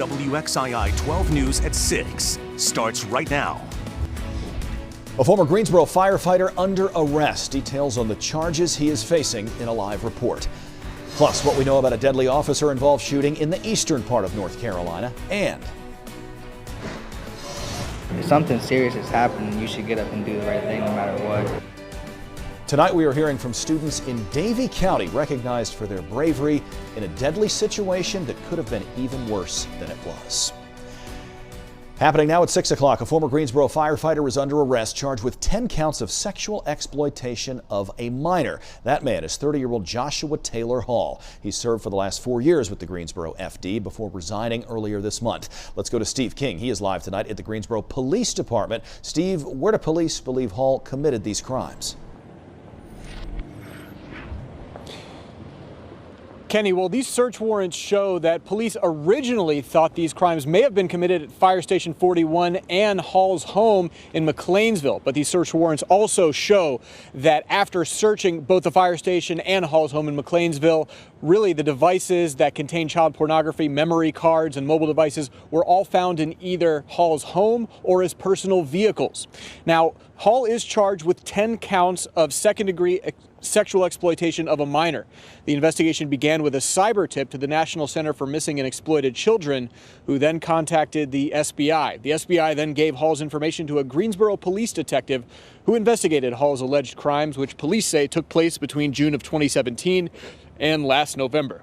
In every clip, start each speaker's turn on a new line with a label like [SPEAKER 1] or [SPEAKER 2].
[SPEAKER 1] WXII 12 News at 6 starts right now.
[SPEAKER 2] A former Greensboro firefighter under arrest. Details on the charges he is facing in a live report. Plus, what we know about a deadly officer-involved shooting in the eastern part of North Carolina. And
[SPEAKER 3] if something serious has happened, you should get up and do the right thing no matter what.
[SPEAKER 2] tonight we are hearing from students in Davie County recognized for their bravery in a deadly situation that could have been even worse than it was. Happening now at 6 o'clock, a former Greensboro firefighter is under arrest, charged with 10 counts of sexual exploitation of a minor. That man is 30-year-old Joshua Taylor Hall. He served for the last 4 years with the Greensboro FD before resigning earlier this month. Let's go to Steve King. He is live tonight at the Greensboro Police Department. Steve, where do police believe Hall committed these crimes?
[SPEAKER 4] Kenny, well, these search warrants show that police originally thought these crimes may have been committed at Fire Station 41 and Hall's home in McLeansville. But these search warrants also show that after searching both the fire station and Hall's home in McLeansville, really the devices that contain child pornography, memory cards, and mobile devices were all found in either Hall's home or his personal vehicles. Now, Hall is charged with 10 counts of second-degree sexual exploitation of a minor. The investigation began with a cyber tip to the National Center for Missing and Exploited Children, who then contacted the SBI. The SBI then gave Hall's information to a Greensboro police detective who investigated Hall's alleged crimes, which police say took place between June of 2017 and last November.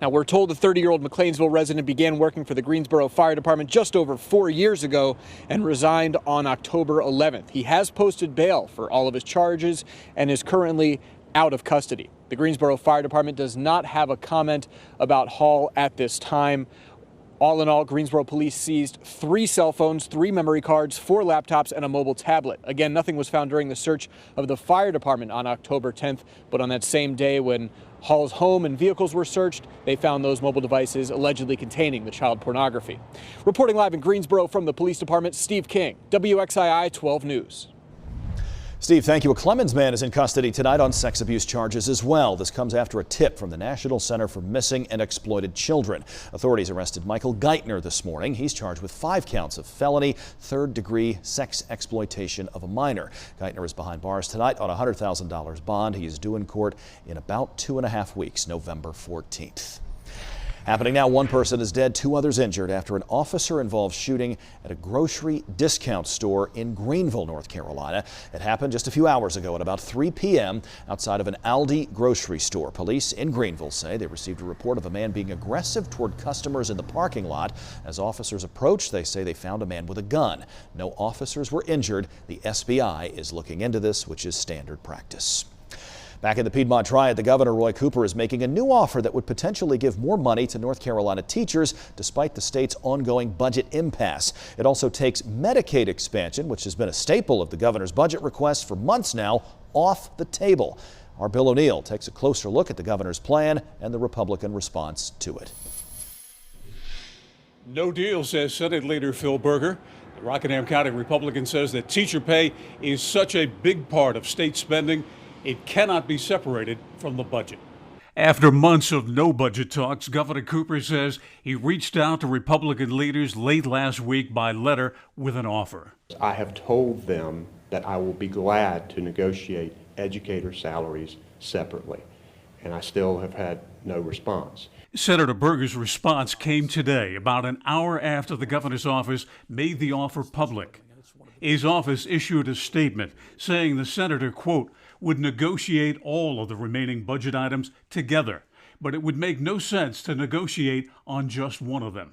[SPEAKER 4] Now, we're told the 30-year-old McLeansville resident began working for the Greensboro Fire Department just over 4 years ago and resigned on October 11th. He has posted bail for all of his charges and is currently out of custody. The Greensboro Fire Department does not have a comment about Hall at this time. All in all, Greensboro police seized 3 cell phones, 3 memory cards, 4 laptops, and a mobile tablet. Again, nothing was found during the search of the fire department on October 10th, but on that same day when Hall's home and vehicles were searched, they found those mobile devices allegedly containing the child pornography. Reporting live in Greensboro from the police department, Steve King, WXII 12 News.
[SPEAKER 2] Steve, thank you. A Clemens man is in custody tonight on sex abuse charges as well. This comes after a tip from the National Center for Missing and Exploited Children. Authorities arrested Michael Geithner this morning. He's charged with 5 counts of felony, third-degree sex exploitation of a minor. Geithner is behind bars tonight on a $100,000 bond. He is due in court in about 2.5 weeks, November 14th. Happening now, 1 person is dead, 2 others injured after an officer-involved shooting at a grocery discount store in Greenville, North Carolina. It happened just a few hours ago at about 3 p.m. outside of an Aldi grocery store. Police in Greenville say they received a report of a man being aggressive toward customers in the parking lot. As officers approached, they say they found a man with a gun. No officers were injured. The SBI is looking into this, which is standard practice. Back in the Piedmont Triad, the governor, Roy Cooper, is making a new offer that would potentially give more money to North Carolina teachers despite the state's ongoing budget impasse. It also takes Medicaid expansion, which has been a staple of the governor's budget requests for months now, off the table. Our Bill O'Neill takes a closer look at the governor's plan and the Republican response to it.
[SPEAKER 5] No deal, says Senate Leader Phil Berger. The Rockingham County Republican says that teacher pay is such a big part of state spending, it cannot be separated from the budget. After months of no budget talks, Governor Cooper says he reached out to Republican leaders late last week by letter with an offer.
[SPEAKER 6] I have told them that I will be glad to negotiate educator salaries separately, and I still have had no response.
[SPEAKER 5] Senator Berger's response came today, about an hour after the governor's office made the offer public. His office issued a statement saying the senator, quote, would negotiate all of the remaining budget items together, but it would make no sense to negotiate on just one of them.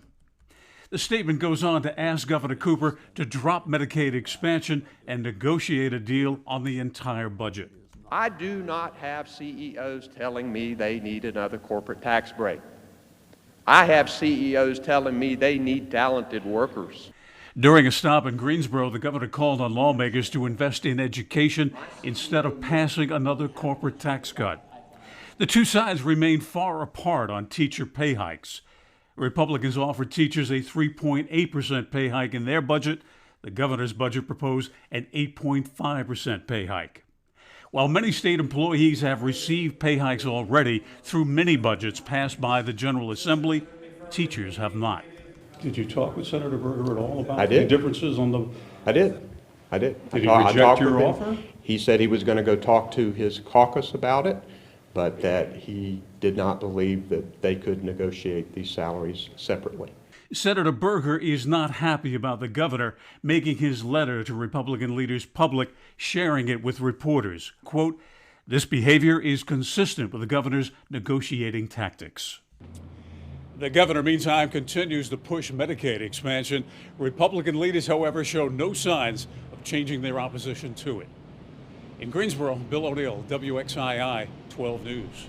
[SPEAKER 5] The statement goes on to ask Governor Cooper to drop Medicaid expansion and negotiate a deal on the entire budget.
[SPEAKER 6] I do not have CEOs telling me they need another corporate tax break. I have CEOs telling me they need talented workers.
[SPEAKER 5] During a stop in Greensboro, the governor called on lawmakers to invest in education instead of passing another corporate tax cut. The two sides remain far apart on teacher pay hikes. Republicans offered teachers a 3.8% pay hike in their budget. The governor's budget proposed an 8.5% pay hike. While many state employees have received pay hikes already through mini budgets passed by the General Assembly, teachers have not. Did you talk with Senator Berger at all about
[SPEAKER 6] I did.
[SPEAKER 5] the differences on the...
[SPEAKER 6] I did.
[SPEAKER 5] Did he
[SPEAKER 6] I
[SPEAKER 5] reject
[SPEAKER 6] talked
[SPEAKER 5] your
[SPEAKER 6] with him.
[SPEAKER 5] offer?
[SPEAKER 6] He said he was going to go talk to his caucus about it, but that he did not believe that they could negotiate these salaries separately.
[SPEAKER 5] Senator Berger is not happy about the governor making his letter to Republican leaders public, sharing it with reporters. Quote, "This behavior is consistent with the governor's negotiating tactics." The governor, meantime, continues to push Medicaid expansion. Republican leaders, however, show no signs of changing their opposition to it. In Greensboro, Bill O'Neill, WXII 12 News.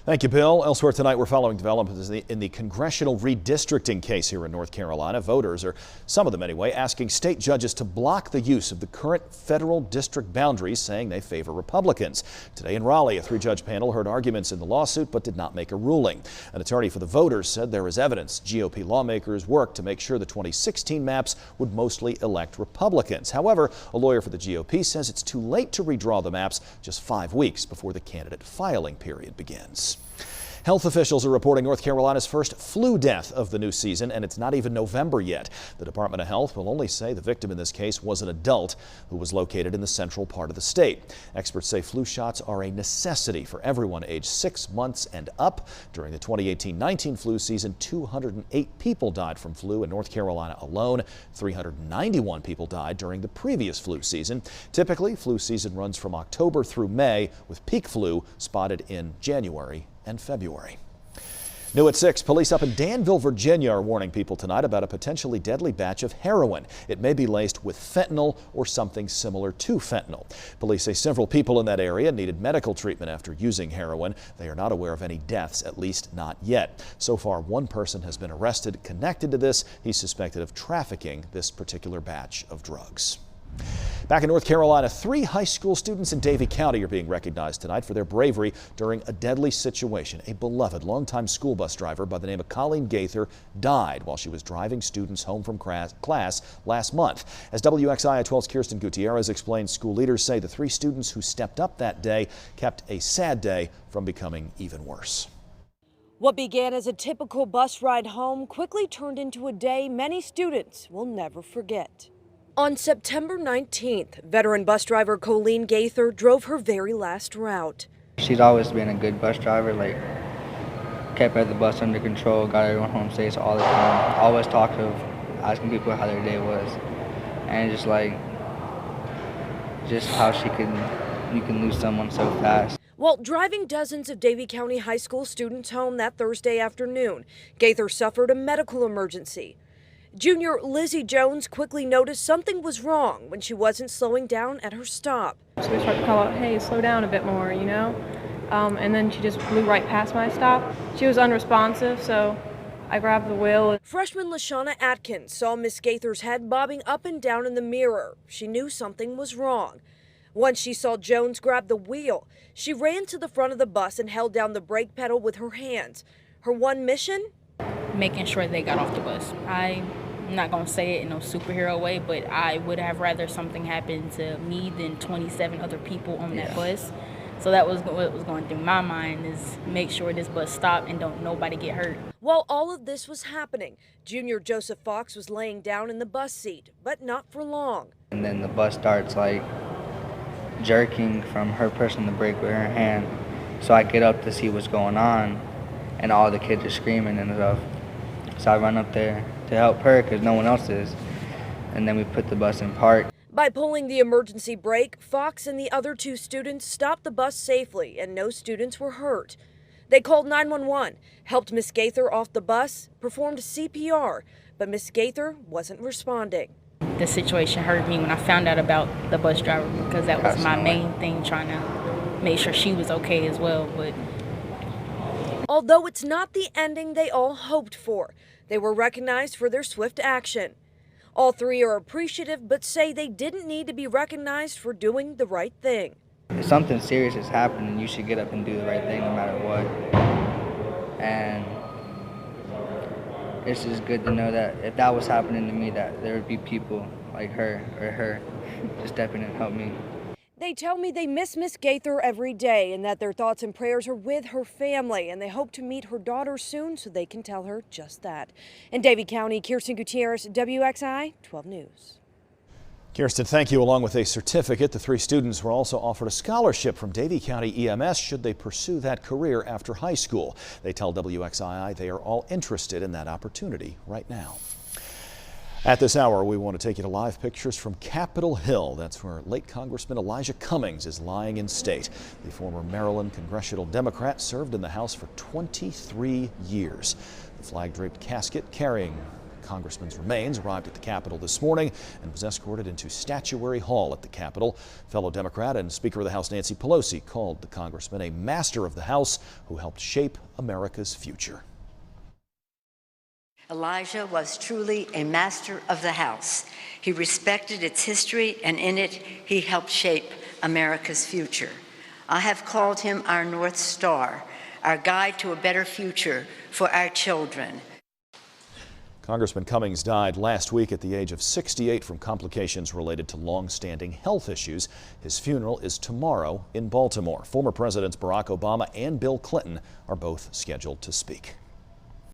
[SPEAKER 2] Thank you, Bill. Elsewhere tonight, we're following developments in the congressional redistricting case here in North Carolina. Voters, or some of them anyway, asking state judges to block the use of the current federal district boundaries, saying they favor Republicans. Today in Raleigh, a three-judge panel heard arguments in the lawsuit but did not make a ruling. An attorney for the voters said there is evidence GOP lawmakers worked to make sure the 2016 maps would mostly elect Republicans. However, a lawyer for the GOP says it's too late to redraw the maps just 5 weeks before the candidate filing period begins. Health officials are reporting North Carolina's first flu death of the new season, and it's not even November yet. The Department of Health will only say the victim in this case was an adult who was located in the central part of the state. Experts say flu shots are a necessity for everyone aged 6 months and up. During the 2018-19 flu season, 208 people died from flu in North Carolina alone. 391 people died during the previous flu season. Typically, flu season runs from October through May, with peak flu spotted in January and February. New at 6, police up in Danville, Virginia are warning people tonight about a potentially deadly batch of heroin. It may be laced with fentanyl or something similar to fentanyl. Police say several people in that area needed medical treatment after using heroin. They are not aware of any deaths, at least not yet. So far, one person has been arrested connected to this. He's suspected of trafficking this particular batch of drugs. Back in North Carolina, 3 high school students in Davie County are being recognized tonight for their bravery during a deadly situation. A beloved longtime school bus driver by the name of Colleen Gaither died while she was driving students home from class last month. As WXII 12's Kirsten Gutierrez explained, school leaders say the 3 students who stepped up that day kept a sad day from becoming even worse.
[SPEAKER 7] What began as a typical bus ride home quickly turned into a day many students will never forget. On September 19th, veteran bus driver Colleen Gaither drove her very last route.
[SPEAKER 3] She's always been a good bus driver, like kept the bus under control, got everyone home safe all the time, always talkative, asking people how their day was, and just how you can lose someone so fast.
[SPEAKER 7] While driving dozens of Davie County high school students home that Thursday afternoon, Gaither suffered a medical emergency. Junior Lizzie Jones quickly noticed something was wrong when she wasn't slowing down at her stop.
[SPEAKER 8] So we started to call out, hey, slow down a bit more, you know? And then she just blew right past my stop. She was unresponsive, so I grabbed the wheel.
[SPEAKER 7] Freshman LaShawna Atkins saw Miss Gaither's head bobbing up and down in the mirror. She knew something was wrong. Once she saw Jones grab the wheel, she ran to the front of the bus and held down the brake pedal with her hands. Her one mission?
[SPEAKER 9] Making sure they got off the bus. I'm not going to say it in a superhero way, but I would have rather something happen to me than 27 other people on that bus. So that was what was going through my mind, is make sure this bus stopped and don't nobody get hurt.
[SPEAKER 7] While all of this was happening, Junior Joseph Fox was laying down in the bus seat, but not for long.
[SPEAKER 3] And then the bus starts jerking from her pressing the brake with her hand. So I get up to see what's going on, and all the kids are screaming and stuff. So I run up there to help her because no one else is. And then we put the bus in park.
[SPEAKER 7] By pulling the emergency brake, Fox and the other 2 students stopped the bus safely, and no students were hurt. They called 911, helped Miss Gaither off the bus, performed CPR, but Miss Gaither wasn't responding.
[SPEAKER 9] The situation hurt me when I found out about the bus driver, because that was my main thing, trying to make sure she was okay as well. But
[SPEAKER 7] although it's not the ending they all hoped for, they were recognized for their swift action. All 3 are appreciative, but say they didn't need to be recognized for doing the right thing.
[SPEAKER 3] If something serious has happened, you should get up and do the right thing no matter what. And it's just good to know that if that was happening to me, that there would be people like her or her to step in and help me.
[SPEAKER 7] They tell me they miss Miss Gaither every day and that their thoughts and prayers are with her family, and they hope to meet her daughter soon so they can tell her just that. In Davie County, Kirsten Gutierrez, WXI 12 News.
[SPEAKER 2] Kirsten, thank you. Along with a certificate, the 3 students were also offered a scholarship from Davie County EMS should they pursue that career after high school. They tell WXII they are all interested in that opportunity right now. At this hour, we want to take you to live pictures from Capitol Hill. That's where late Congressman Elijah Cummings is lying in state. The former Maryland congressional Democrat served in the House for 23 years. The flag-draped casket carrying Congressman's remains arrived at the Capitol this morning and was escorted into Statuary Hall at the Capitol. Fellow Democrat and Speaker of the House Nancy Pelosi called the Congressman a master of the House who helped shape America's future.
[SPEAKER 10] Elijah was truly a master of the House. He respected its history, and in it, he helped shape America's future. I have called him our North Star, our guide to a better future for our children.
[SPEAKER 2] Congressman Cummings died last week at the age of 68 from complications related to long-standing health issues. His funeral is tomorrow in Baltimore. Former Presidents Barack Obama and Bill Clinton are both scheduled to speak.